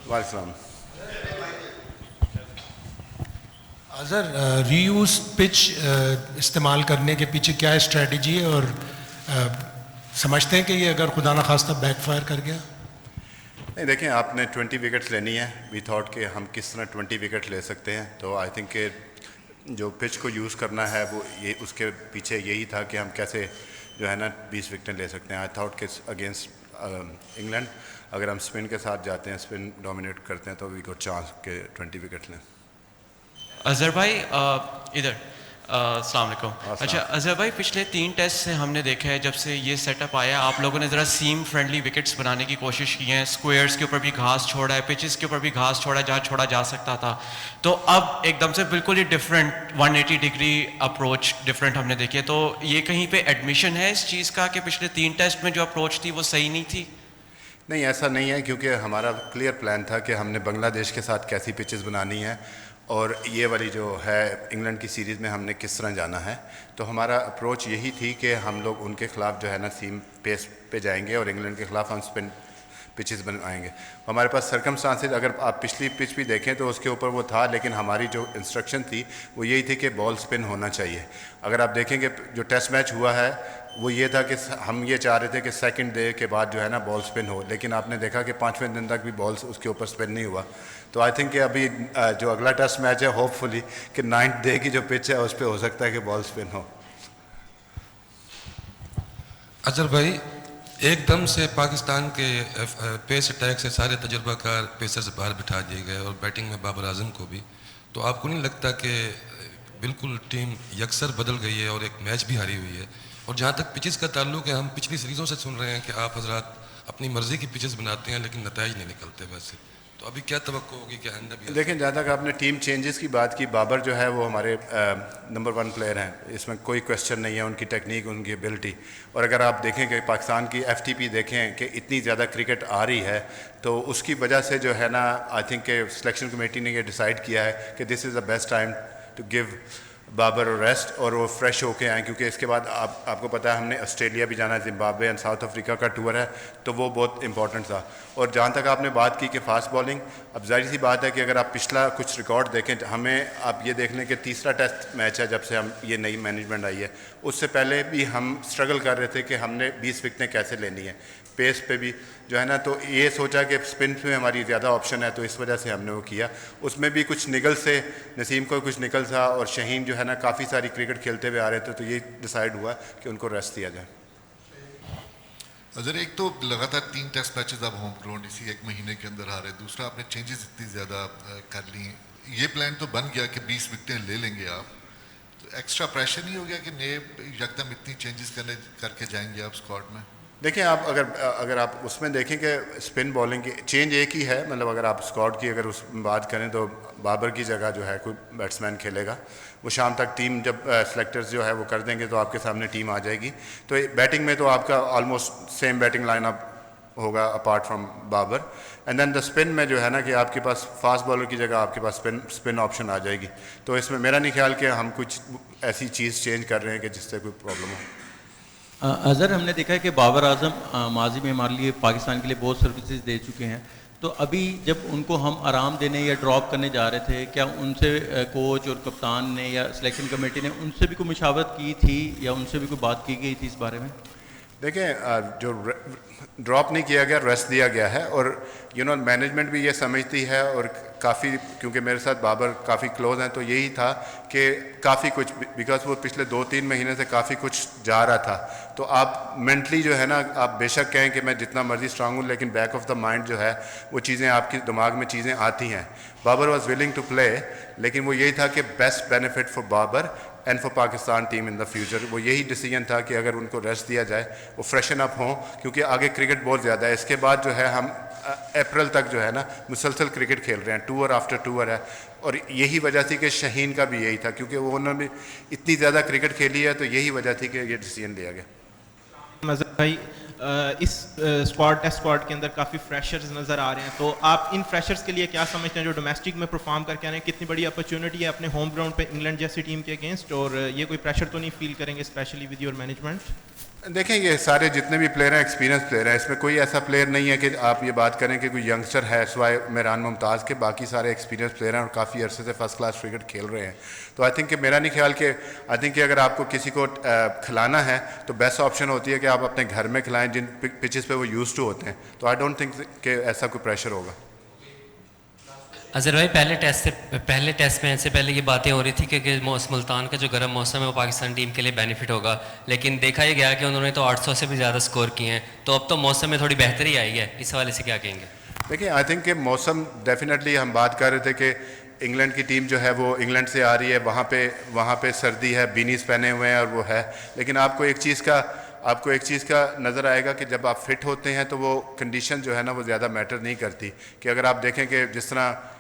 वालेकुम। Azhar, reuse pitch इस्तेमाल करने के पीछे क्या स्ट्रेटजी है, और समझते हैं कि ये अगर खुदा न खास्ता बैकफायर कर गया? नहीं, देखें, आपने 20 विकेट्स लेनी है। वी थॉट कि हम किस तरह 20 विकेट ले सकते हैं, तो आई थिंक कि जो पिच को यूज़ करना है वो ये उसके पीछे यही था कि हम कैसे जो है ना 20 विकेटें ले सकते हैं। आई थॉट कि अगेंस्ट इंग्लैंड अगर हम स्पिन के साथ जाते हैं, स्पिन डोमिनेट करते हैं, तो वी गॉट चांस के 20 विकेट लें। अजहर भाई इधर अस्सलाम वालेकुम। अच्छा अजहर भाई, पिछले 3 टेस्ट से हमने देखा है जब से ये सेटअप आया, आप लोगों ने ज़रा सीम फ्रेंडली विकेट्स बनाने की कोशिश की है। स्क्वायर्स के ऊपर भी घास छोड़ा है, पिचेस के ऊपर भी घास छोड़ा है जहाँ छोड़ा जा सकता था। तो अब एकदम से बिल्कुल ही डिफरेंट 180 डिग्री अप्रोच डिफरेंट हमने देखी है। तो ये कहीं पे एडमिशन है इस चीज़ का कि पिछले 3 टेस्ट में जो अप्रोच थी वो सही नहीं थी? नहीं, ऐसा नहीं है, क्योंकि हमारा क्लियर प्लान था कि हमने बांग्लादेश के साथ कैसी पिचेस बनानी है और ये वाली जो है इंग्लैंड की सीरीज़ में हमने किस तरह जाना है। तो हमारा अप्रोच यही थी कि हम लोग उनके ख़िलाफ़ जो है ना सीम पेस पे जाएंगे और इंग्लैंड के ख़िलाफ़ हम स्पिन पिचेस बनवाएंगे। हमारे पास सर्कमस्टांसेस, अगर आप पिछली पिच भी देखें तो उसके ऊपर वो था, लेकिन हमारी जो इंस्ट्रक्शन थी वो यही थी कि बॉल स्पिन होना चाहिए। अगर आप देखेंगे जो टेस्ट मैच हुआ है वो ये था कि हम ये चाह रहे थे कि सेकंड डे के बाद जो है ना बॉल स्पिन हो, लेकिन आपने देखा कि 5वें दिन तक भी बॉल उसके ऊपर स्पिन नहीं हुआ। तो आई थिंक कि अभी जो अगला टेस्ट मैच है, होपफुली कि 9th डे की जो पिच है उस पर हो सकता है कि बॉल स्पिन हो। अजहर भाई, एकदम से पाकिस्तान के पेस अटैक से सारे तजुर्बाकार पेसर्स बाहर बिठा दिए गए और बैटिंग में बाबर आजम को भी, तो आपको नहीं लगता कि बिल्कुल टीम यकसर बदल गई है और एक मैच भी हारी हुई है? और जहाँ तक पिचेस का ताल्लुक है, हम पिछली सीरीज़ों से सुन रहे हैं कि आप हजरात अपनी मर्ज़ी की पिचेस बनाते हैं लेकिन नतीजे नहीं निकलते वैसे, तो अभी क्या तवक्को होगी कि आइंदा भी? देखें, जहाँ तक आपने टीम चेंजेस की बात की, बाबर जो है वो हमारे नंबर 1 प्लेयर हैं, इसमें कोई क्वेश्चन नहीं है, उनकी टेक्निक, उनकी एबिलिटी। और अगर आप देखें कि पाकिस्तान की FTP देखें कि इतनी ज़्यादा क्रिकेट आ रही है, तो उसकी वजह से जो है ना आई थिंक कि सिलेक्शन कमेटी ने ये डिसाइड किया है कि this is the best time to give Babar और रेस्ट, और वो फ्रेश होके आए, क्योंकि इसके बाद आपको पता है हमने ऑस्ट्रेलिया भी जाना है, जिम्बाब्वे एंड साउथ अफ्रीका का टूर है, तो वो बहुत इंपॉर्टेंट था। और जहाँ तक आपने बात की कि फास्ट बॉलिंग, अब जाहिर सी बात है कि अगर आप पिछला कुछ रिकॉर्ड देखें, हमें आप ये देख लें कि तीसरा टेस्ट मैच है जब से हम ये नई मैनेजमेंट आई है, उससे पहले भी हम स्ट्रगल कर रहे थे कि हमने 20 विकेटें कैसे लेनी है, पेस पे भी जो है ना। तो ये सोचा कि स्पिन में हमारी ज़्यादा ऑप्शन है, तो इस वजह से हमने वो किया। उसमें भी कुछ निकल से नसीम को कुछ निकल था, और शहीन जो है ना काफ़ी सारी क्रिकेट खेलते हुए आ रहे थे, तो ये डिसाइड हुआ कि उनको रेस्ट दिया जाए। अजहर, एक तो लगातार 3 टेस्ट मैचेस अब होम ग्राउंड इसी 1 महीने के अंदर आ रहे हैं, दूसरा आपने चेंजेस इतनी ज़्यादा कर ली, ये प्लान तो बन गया कि 20 विकेटें ले लेंगे आप, तो एक्स्ट्रा प्रेशर नहीं हो गया कि नए यकदम इतनी चेंजेस करके जाएंगे आप स्क्वाड में? देखिए, आप अगर आप उसमें देखें कि स्पिन बॉलिंग की चेंज एक ही है, मतलब अगर आप स्क्वाड की अगर उस बात करें तो बाबर की जगह जो है कोई बैट्समैन खेलेगा। वो शाम तक टीम जब सेलेक्टर्स जो है वो कर देंगे तो आपके सामने टीम आ जाएगी। तो बैटिंग में तो आपका ऑलमोस्ट सेम बैटिंग लाइनअप होगा apart from Babar. And then the spin में जो है ना कि आपके पास फास्ट बॉलर की जगह आपके पास स्पिन ऑप्शन आ जाएगी। तो इसमें मेरा नहीं ख्याल कि हम कुछ ऐसी चीज़ चेंज कर रहे हैं कि जिससे कोई प्रॉब्लम हो। अज़हर, हमने देखा है कि बाबर आजम माजी में हमारे लिए पाकिस्तान के लिए बहुत सर्विसेज दे चुके हैं, तो अभी जब उनको हम आराम देने या ड्रॉप करने जा रहे थे, क्या उनसे कोच और कप्तान ने या सिलेक्शन कमेटी ने उनसे भी कोई मशावरत की थी या उनसे भी कोई बात की गई थी इस बारे में? देखें, जो ड्रॉप नहीं किया गया, रेस्ट दिया गया है, और मैनेजमेंट भी ये समझती है, और काफ़ी क्योंकि मेरे साथ बाबर काफ़ी क्लोज हैं, तो यही था कि काफ़ी कुछ, बिकॉज वो पिछले 2-3 महीने से काफ़ी कुछ जा रहा था। तो आप मेंटली जो है ना, आप बेशक कहें कि मैं जितना मर्जी स्ट्रांग हूँ, लेकिन बैक ऑफ द माइंड जो है वो चीज़ें आपके दिमाग में चीज़ें आती हैं। Babar was willing to play, लेकिन वो यही था कि best benefit for Babar and for Pakistan team in the future, वो यही डिसीजन था कि अगर उनको रेस्ट दिया जाए, वो फ्रेशन अप हों, क्योंकि आगे क्रिकेट बहुत ज़्यादा है। इसके बाद जो है हम अप्रैल तक जो है ना मुसलसल क्रिकेट खेल रहे हैं, टूर आफ्टर टूर है, और यही वजह थी कि शहीन का भी यही था, क्योंकि वो उन्होंने इतनी ज़्यादा क्रिकेट खेली है, तो यही वजह थी कि ये डिसीजन लिया गया। मज़हर भाई, इस टेस्ट स्क्वाड के अंदर काफ़ी फ्रेशर्स नज़र आ रहे हैं, तो आप इन फ्रेशर्स के लिए क्या समझते हैं जो डोमेस्टिक में परफॉर्म करके आ रहे हैं? कितनी बड़ी अपॉर्चुनिटी है अपने होम ग्राउंड पे इंग्लैंड जैसी टीम के अगेंस्ट, और ये कोई प्रेशर तो नहीं फील करेंगे स्पेशली विद योर मैनेजमेंट? देखें ये सारे जितने भी प्लेयर हैं एक्सपीरियंस प्लेयर हैं, इसमें कोई ऐसा प्लेयर नहीं है कि आप ये बात करें कि कोई यंगस्टर है सिवाय मेहरान मुमताज़ के, बाकी सारे एक्सपीरियंस प्लेयर हैं और काफ़ी अरसे से फर्स्ट क्लास क्रिकेट खेल रहे हैं। तो आई थिंक कि मेरा नहीं ख्याल कि आई थिंक कि अगर आपको किसी को खिलाना है तो बेस्ट ऑप्शन होती है कि आप अपने घर में खिलाएं जिन पिचेस पे वो यूज टू होते हैं। तो आई डोंट थिंक कि ऐसा कोई प्रेशर होगा। अजहर भाई पहले टेस्ट में से पहले ये बातें हो रही थी कि मुल्तान का जो गर्म मौसम है वो पाकिस्तान टीम के लिए बेनिफिट होगा, लेकिन देखा ही गया कि उन्होंने तो 800 से भी ज़्यादा स्कोर किए हैं। तो अब तो मौसम में थोड़ी बेहतरी आई है, इस हवाले से क्या कहेंगे? देखिए आई थिंक कि मौसम डेफिनेटली, हम बात कर रहे थे कि इंग्लैंड की टीम जो है वो इंग्लैंड से आ रही है, वहाँ पे सर्दी है, बीनीस पहने हुए हैं और वो है, लेकिन आपको एक चीज़ का नज़र आएगा कि जब आप फिट होते हैं तो वो कंडीशन जो है ना वो ज़्यादा मैटर नहीं करती। कि अगर आप देखें कि जिस तरह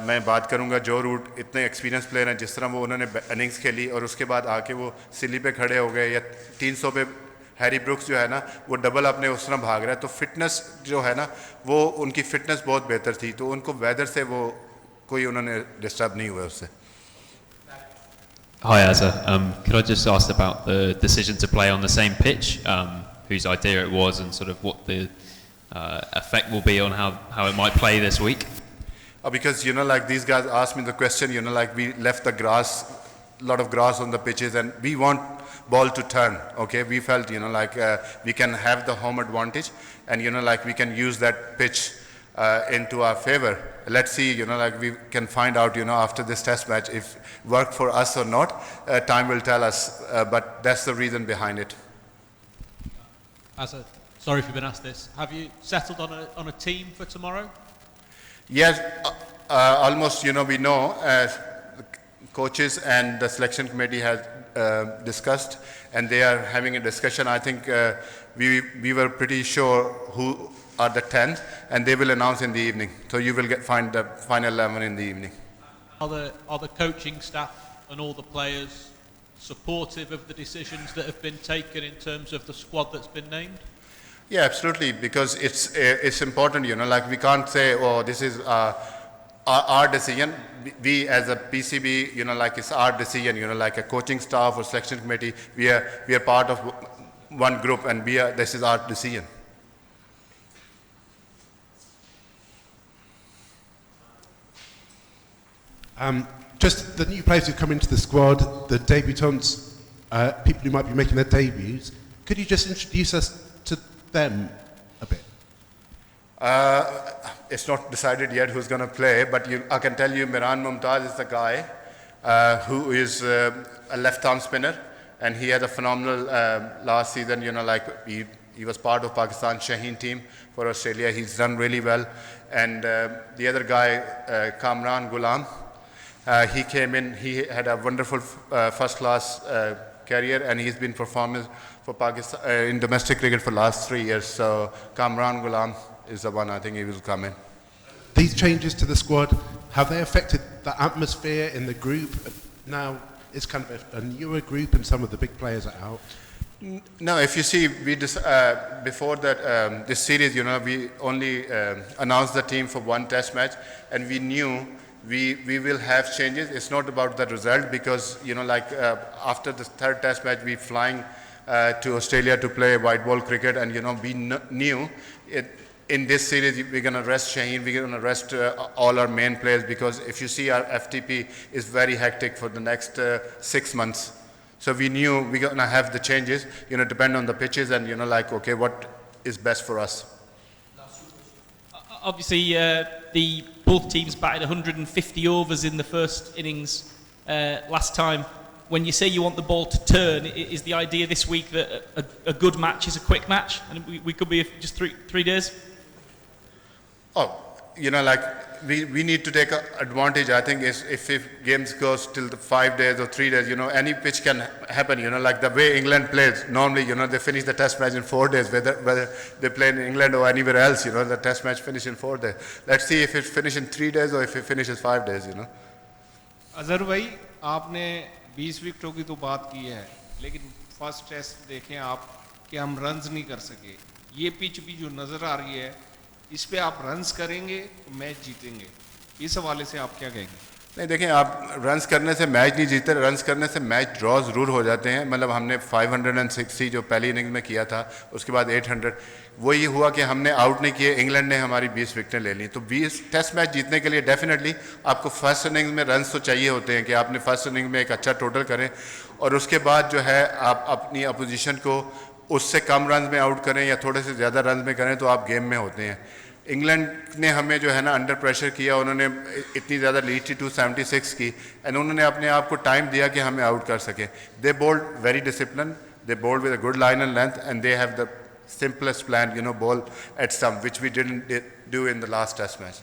मैं बात करूंगा जो रूट इतने एक्सपीरियंस प्लेयर हैं, जिस तरह वो उन्होंने इनिंग्स खेली और उसके बाद आके वो सिली पे खड़े हो गए, या 300 पे हैरी ब्रुक्स जो है ना वो डबल अपने उस तरह भाग रहा है, तो फिटनेस जो है ना वो उनकी फिटनेस बहुत बेहतर थी, तो उनको वेदर से वो कोई उन्होंने डिस्टर्ब नहीं हुआ उससे। Hi Azza, could I just ask about the decision to play on the same pitch, whose idea it was, and sort of what the effect will be on how it might play this week? Because like these guys asked me the question, like we left the grass, lot of grass on the pitches, and we want ball to turn. Okay, we felt like we can have the home advantage, and like we can use that pitch into our favor. Let's see, like we can find out, after this test match if it worked for us or not. Time will tell us, but that's the reason behind it. Sorry if you've been asked this. Have you settled on a team for tomorrow? Yes, almost, we know the coaches and the selection committee has discussed, and they are having a discussion. I think we were pretty sure who are the 10, and they will announce in the evening. So you will find the final 11 in the evening. Are the coaching staff and all the players supportive of the decisions that have been taken in terms of the squad that's been named? Yeah, absolutely, because it's important, like we can't say, oh, this is our decision. We as a PCB, like it's our decision, like a coaching staff or selection committee, we are part of one group, and this is our decision. Just the new players who come into the squad, the debutants, people who might be making their debuts, could you just introduce us to them a bit? It's not decided yet who's going to play, but I can tell you Mehraan Mumtaz is the guy who is a left-arm spinner, and he had a phenomenal last season. Like he was part of Pakistan Shaheen team for Australia. He's done really well. And the other guy, Kamran Ghulam, he came in. He had a wonderful first-class career, and he's been performing for Pakistan in domestic cricket for the last 3 years. So Kamran Ghulam is the one. I think he will come in. These changes to the squad, have they affected the atmosphere in the group? Now it's kind of a newer group, and some of the big players are out. No, if you see, before that this series, we only announced the team for one test match, and we knew we will have changes. It's not about the result, because after the third test match, we flying to Australia to play white ball cricket, and we knew it. In this series, we're going to rest Shaheen, we're going to rest all our main players, because if you see, our FTP is very hectic for the next 6 months. So we knew we're going to have the changes, depend on the pitches, and okay, what is best for us. Obviously, both teams batted 150 overs in the first innings last time. When you say you want the ball to turn, is the idea this week that a good match is a quick match, and we could be just three days? Oh, we need to take advantage. I think if games goes till the 5 days or 3 days, any pitch can happen. Like the way England plays normally, they finish the test match in 4 days, whether they play in England or anywhere else. The test match finish in 4 days. Let's see if it finishes in 3 days or if it finishes 5 days. Azhar भाई, आपने 20 विकेटों की तो बात की है, लेकिन first test देखें आप कि हम रन्स नहीं कर सके। ये पिच भी जो नज़र आ रही है, इस पे आप रन्स करेंगे तो मैच जीतेंगे। इस हवाले से आप क्या कहेंगे? नहीं देखें, आप रन्स करने से मैच नहीं जीतते, रन्स करने से मैच ड्रॉ ज़रूर हो जाते हैं। मतलब हमने 560 जो पहली इनिंग में किया था, उसके बाद 800, वो ये हुआ कि हमने आउट नहीं किए, इंग्लैंड ने हमारी 20 विकेटें ले ली। तो 20 टेस्ट मैच जीतने के लिए डेफिनेटली आपको फर्स्ट इनिंग में रन्स तो चाहिए होते हैं कि आपने फर्स्ट इनिंग में एक अच्छा टोटल करें और उसके बाद जो है आप अपनी अपोजिशन को उससे कम रन में आउट करें या थोड़े से ज़्यादा रन में करें तो आप गेम में होते हैं। इंग्लैंड ने हमें जो है ना अंडर प्रेशर किया, उन्होंने इतनी ज़्यादा लीड थी 276 की, एंड उन्होंने अपने आप को टाइम दिया कि हमें आउट कर सके। They bowled very discipline, they bowled with a good line and length, and they have the simplest plan, ball at stump, which we didn't do in the last test match.